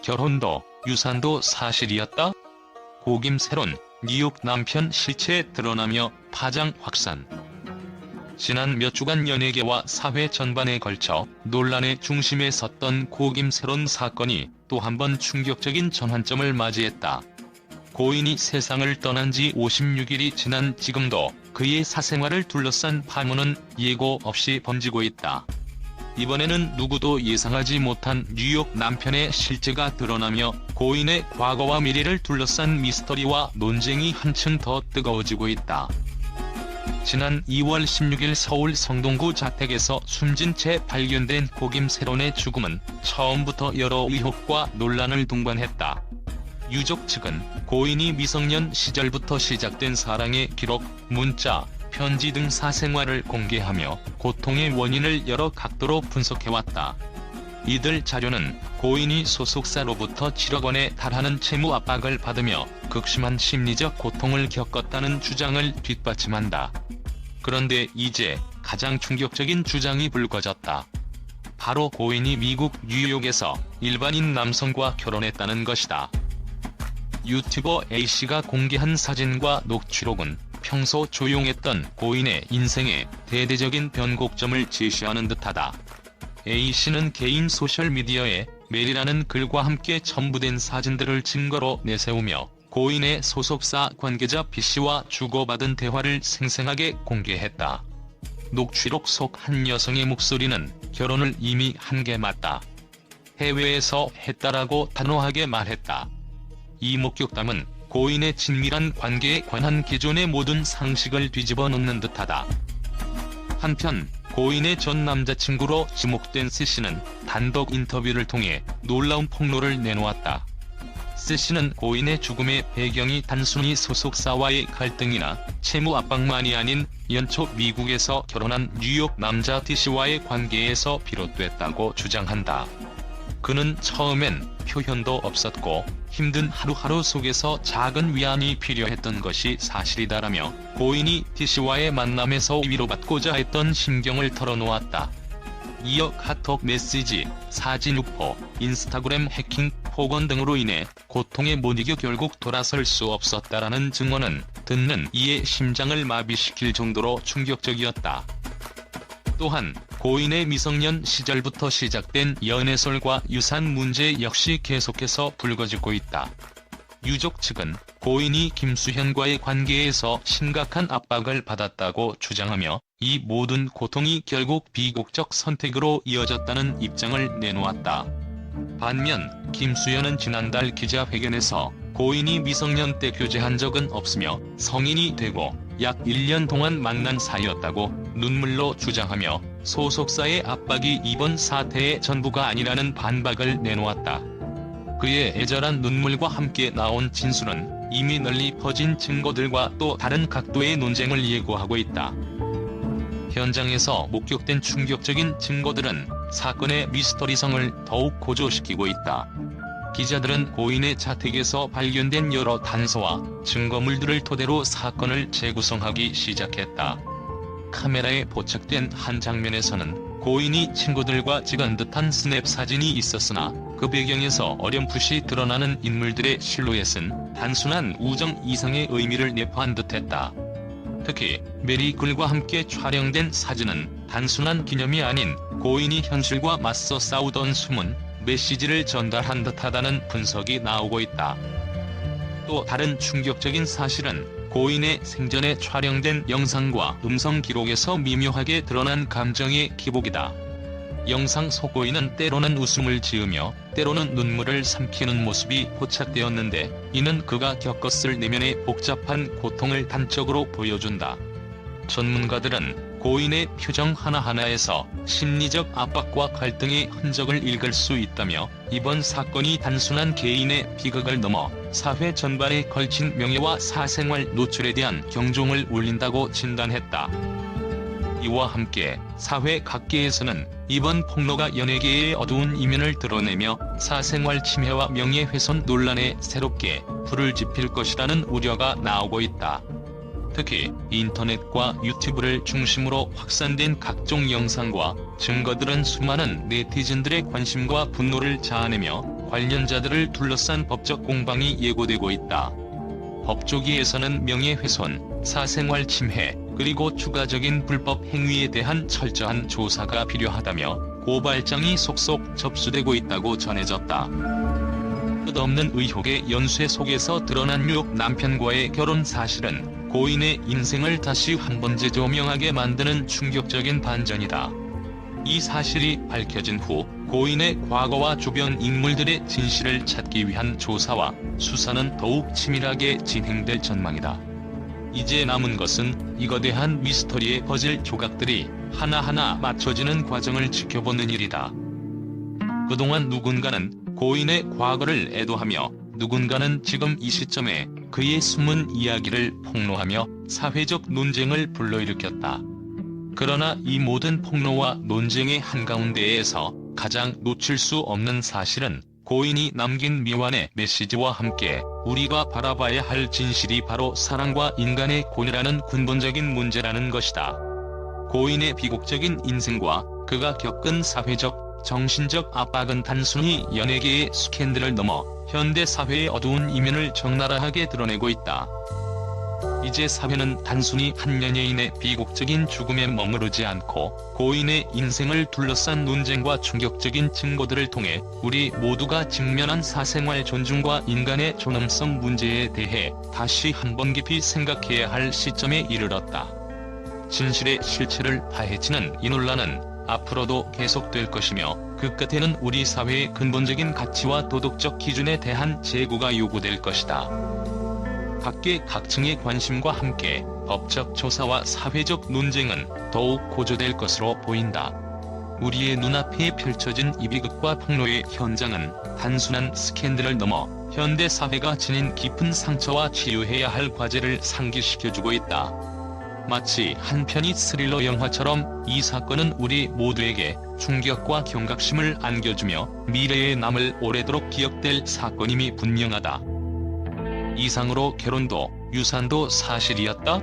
결혼도 유산도 사실이었다? 고김새론 뉴욕 남편 실체 드러나며 파장 확산. 지난 몇 주간 연예계와 사회 전반에 걸쳐 논란의 중심에 섰던 고김새론 사건이 또 한 번 충격적인 전환점을 맞이했다. 고인이 세상을 떠난 지 56일이 지난 지금도 그의 사생활을 둘러싼 파문은 예고 없이 번지고 있다. 이번에는 누구도 예상하지 못한 뉴욕 남편의 실체가 드러나며 고인의 과거와 미래를 둘러싼 미스터리와 논쟁이 한층 더 뜨거워지고 있다. 지난 2월 16일 서울 성동구 자택에서 숨진 채 발견된 고김새론의 죽음은 처음부터 여러 의혹과 논란을 동반했다. 유족 측은 고인이 미성년 시절부터 시작된 사랑의 기록, 문자, 편지 등 사생활을 공개하며 고통의 원인을 여러 각도로 분석해왔다. 이들 자료는 고인이 소속사로부터 7억 원에 달하는 채무 압박을 받으며 극심한 심리적 고통을 겪었다는 주장을 뒷받침한다. 그런데 이제 가장 충격적인 주장이 불거졌다. 바로 고인이 미국 뉴욕에서 일반인 남성과 결혼했다는 것이다. 유튜버 A씨가 공개한 사진과 녹취록은 평소 조용했던 고인의 인생에 대대적인 변곡점을 제시하는 듯하다. A씨는 개인 소셜미디어에 메리라는 글과 함께 첨부된 사진들을 증거로 내세우며 고인의 소속사 관계자 B씨와 주고받은 대화를 생생하게 공개했다. 녹취록 속 한 여성의 목소리는 결혼을 이미 한 게 맞다. 해외에서 했다라고 단호하게 말했다. 이 목격담은 고인의 친밀한 관계에 관한 기존의 모든 상식을 뒤집어 놓는 듯하다. 한편 고인의 전 남자친구로 지목된 C씨는 단독 인터뷰를 통해 놀라운 폭로를 내놓았다. C씨는 고인의 죽음의 배경이 단순히 소속사와의 갈등이나 채무 압박만이 아닌 연초 미국에서 결혼한 뉴욕 남자 D씨와의 관계에서 비롯됐다고 주장한다. 그는 처음엔 표현도 없었고 힘든 하루하루 속에서 작은 위안이 필요했던 것이 사실이다라며 고인이 D씨와의 만남에서 위로받고자 했던 심경을 털어놓았다. 이어 카톡 메시지, 사진 유포, 인스타그램 해킹, 폭언 등으로 인해 고통에 못 이겨 결국 돌아설 수 없었다라는 증언은 듣는 이의 심장을 마비시킬 정도로 충격적이었다. 또한 고인의 미성년 시절부터 시작된 연애설과 유산 문제 역시 계속해서 불거지고 있다. 유족 측은 고인이 김수현과의 관계에서 심각한 압박을 받았다고 주장하며 이 모든 고통이 결국 비극적 선택으로 이어졌다는 입장을 내놓았다. 반면 김수현은 지난달 기자회견에서 고인이 미성년 때 교제한 적은 없으며 성인이 되고 약 1년 동안 만난 사이였다고 눈물로 주장하며 소속사의 압박이 이번 사태의 전부가 아니라는 반박을 내놓았다. 그의 애절한 눈물과 함께 나온 진술은 이미 널리 퍼진 증거들과 또 다른 각도의 논쟁을 예고하고 있다. 현장에서 목격된 충격적인 증거들은 사건의 미스터리성을 더욱 고조시키고 있다. 기자들은 고인의 자택에서 발견된 여러 단서와 증거물들을 토대로 사건을 재구성하기 시작했다. 카메라에 포착된 한 장면에서는 고인이 친구들과 찍은 듯한 스냅 사진이 있었으나 그 배경에서 어렴풋이 드러나는 인물들의 실루엣은 단순한 우정 이상의 의미를 내포한 듯했다. 특히 메리 글과 함께 촬영된 사진은 단순한 기념이 아닌 고인이 현실과 맞서 싸우던 숨은 메시지를 전달한 듯하다는 분석이 나오고 있다. 또 다른 충격적인 사실은 고인의 생전에 촬영된 영상과 음성 기록에서 미묘하게 드러난 감정의 기복이다. 영상 속 고인은 때로는 웃음을 지으며 때로는 눈물을 삼키는 모습이 포착되었는데 이는 그가 겪었을 내면의 복잡한 고통을 단적으로 보여준다. 전문가들은 고인의 표정 하나하나에서 심리적 압박과 갈등의 흔적을 읽을 수 있다며 이번 사건이 단순한 개인의 비극을 넘어 사회 전반에 걸친 명예와 사생활 노출에 대한 경종을 울린다고 진단했다. 이와 함께 사회 각계에서는 이번 폭로가 연예계의 어두운 이면을 드러내며 사생활 침해와 명예훼손 논란에 새롭게 불을 지필 것이라는 우려가 나오고 있다. 특히 인터넷과 유튜브를 중심으로 확산된 각종 영상과 증거들은 수많은 네티즌들의 관심과 분노를 자아내며 관련자들을 둘러싼 법적 공방이 예고되고 있다. 법조계에서는 명예훼손, 사생활 침해, 그리고 추가적인 불법 행위에 대한 철저한 조사가 필요하다며 고발장이 속속 접수되고 있다고 전해졌다. 끝없는 의혹의 연쇄 속에서 드러난 뉴욕 남편과의 결혼 사실은 고인의 인생을 다시 한번 재조명하게 만드는 충격적인 반전이다. 이 사실이 밝혀진 후 고인의 과거와 주변 인물들의 진실을 찾기 위한 조사와 수사는 더욱 치밀하게 진행될 전망이다. 이제 남은 것은 이 거대한 미스터리의 퍼즐 조각들이 하나하나 맞춰지는 과정을 지켜보는 일이다. 그동안 누군가는 고인의 과거를 애도하며 누군가는 지금 이 시점에 그의 숨은 이야기를 폭로하며 사회적 논쟁을 불러일으켰다. 그러나 이 모든 폭로와 논쟁의 한가운데에서 가장 놓칠 수 없는 사실은 고인이 남긴 미완의 메시지와 함께 우리가 바라봐야 할 진실이 바로 사랑과 인간의 고뇌라는 근본적인 문제라는 것이다. 고인의 비극적인 인생과 그가 겪은 사회적, 정신적 압박은 단순히 연예계의 스캔들을 넘어 현대 사회의 어두운 이면을 적나라하게 드러내고 있다. 이제 사회는 단순히 한 연예인의 비극적인 죽음에 머무르지 않고 고인의 인생을 둘러싼 논쟁과 충격적인 증거들을 통해 우리 모두가 직면한 사생활 존중과 인간의 존엄성 문제에 대해 다시 한번 깊이 생각해야 할 시점에 이르렀다. 진실의 실체를 파헤치는 이 논란은 앞으로도 계속될 것이며 그 끝에는 우리 사회의 근본적인 가치와 도덕적 기준에 대한 재구가 요구될 것이다. 각계 각층의 관심과 함께 법적 조사와 사회적 논쟁은 더욱 고조될 것으로 보인다. 우리의 눈앞에 펼쳐진 이 비극과 폭로의 현장은 단순한 스캔들을 넘어 현대 사회가 지닌 깊은 상처와 치유해야 할 과제를 상기시켜주고 있다. 마치 한 편의 스릴러 영화처럼 이 사건은 우리 모두에게 충격과 경각심을 안겨주며 미래에 남을 오래도록 기억될 사건임이 분명하다. 이상으로 결혼도 유산도 사실이었다?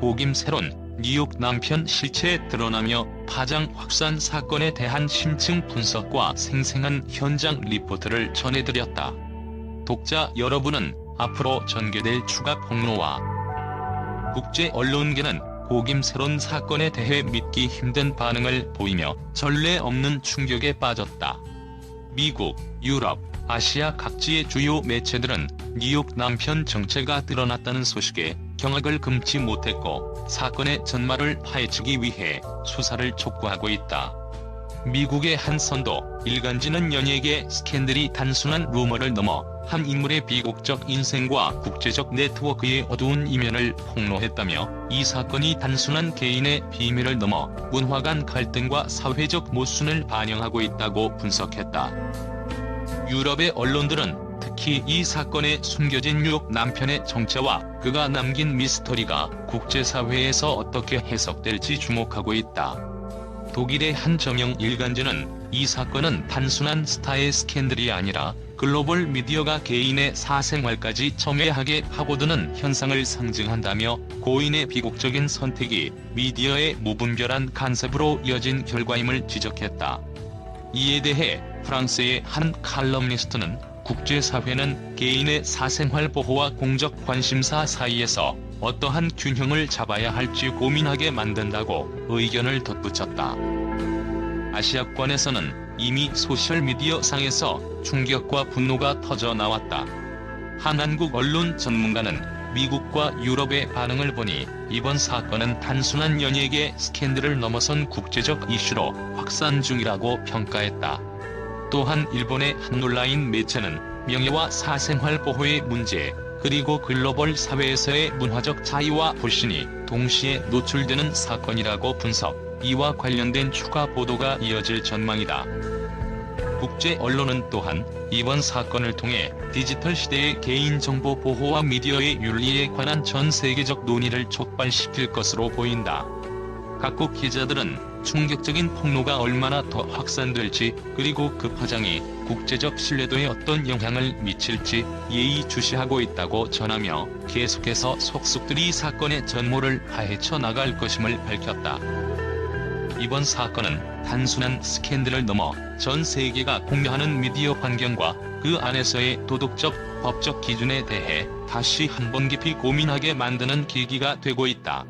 고김새론 뉴욕 남편 실체에 드러나며 파장 확산 사건에 대한 심층 분석과 생생한 현장 리포트를 전해드렸다. 독자 여러분은 앞으로 전개될 추가 폭로와 국제 언론계는 고김새론 사건에 대해 믿기 힘든 반응을 보이며 전례 없는 충격에 빠졌다. 미국, 유럽, 아시아 각지의 주요 매체들은 뉴욕 남편 정체가 드러났다는 소식에 경악을 금치 못했고 사건의 전말을 파헤치기 위해 수사를 촉구하고 있다. 미국의 한 선도 일간지는 연예계 스캔들이 단순한 루머를 넘어 한 인물의 비극적 인생과 국제적 네트워크의 어두운 이면을 폭로했다며 이 사건이 단순한 개인의 비밀을 넘어 문화 간 갈등과 사회적 모순을 반영하고 있다고 분석했다. 유럽의 언론들은 특히 이 사건에 숨겨진 뉴욕 남편의 정체와 그가 남긴 미스터리가 국제사회에서 어떻게 해석될지 주목하고 있다. 독일의 한 저명 일간지는 이 사건은 단순한 스타의 스캔들이 아니라 글로벌 미디어가 개인의 사생활까지 첨예하게 파고드는 현상을 상징한다며 고인의 비극적인 선택이 미디어의 무분별한 간섭으로 이어진 결과임을 지적했다. 이에 대해 프랑스의 한 칼럼니스트는 국제사회는 개인의 사생활 보호와 공적 관심사 사이에서 어떠한 균형을 잡아야 할지 고민하게 만든다고 의견을 덧붙였다. 아시아권에서는 이미 소셜미디어 상에서 충격과 분노가 터져 나왔다. 한 한국 언론 전문가는 미국과 유럽의 반응을 보니 이번 사건은 단순한 연예계 스캔들을 넘어선 국제적 이슈로 확산 중이라고 평가했다. 또한 일본의 한 온라인 매체는 명예와 사생활 보호의 문제, 그리고 글로벌 사회에서의 문화적 차이와 불신이 동시에 노출되는 사건이라고 분석, 이와 관련된 추가 보도가 이어질 전망이다. 국제 언론은 또한 이번 사건을 통해 디지털 시대의 개인정보 보호와 미디어의 윤리에 관한 전 세계적 논의를 촉발시킬 것으로 보인다. 각국 기자들은 충격적인 폭로가 얼마나 더 확산될지 그리고 그 파장이 국제적 신뢰도에 어떤 영향을 미칠지 예의주시하고 있다고 전하며 계속해서 속속들이 사건의 전모를 파헤쳐 나갈 것임을 밝혔다. 이번 사건은 단순한 스캔들을 넘어 전 세계가 공유하는 미디어 환경과 그 안에서의 도덕적, 법적 기준에 대해 다시 한번 깊이 고민하게 만드는 계기가 되고 있다.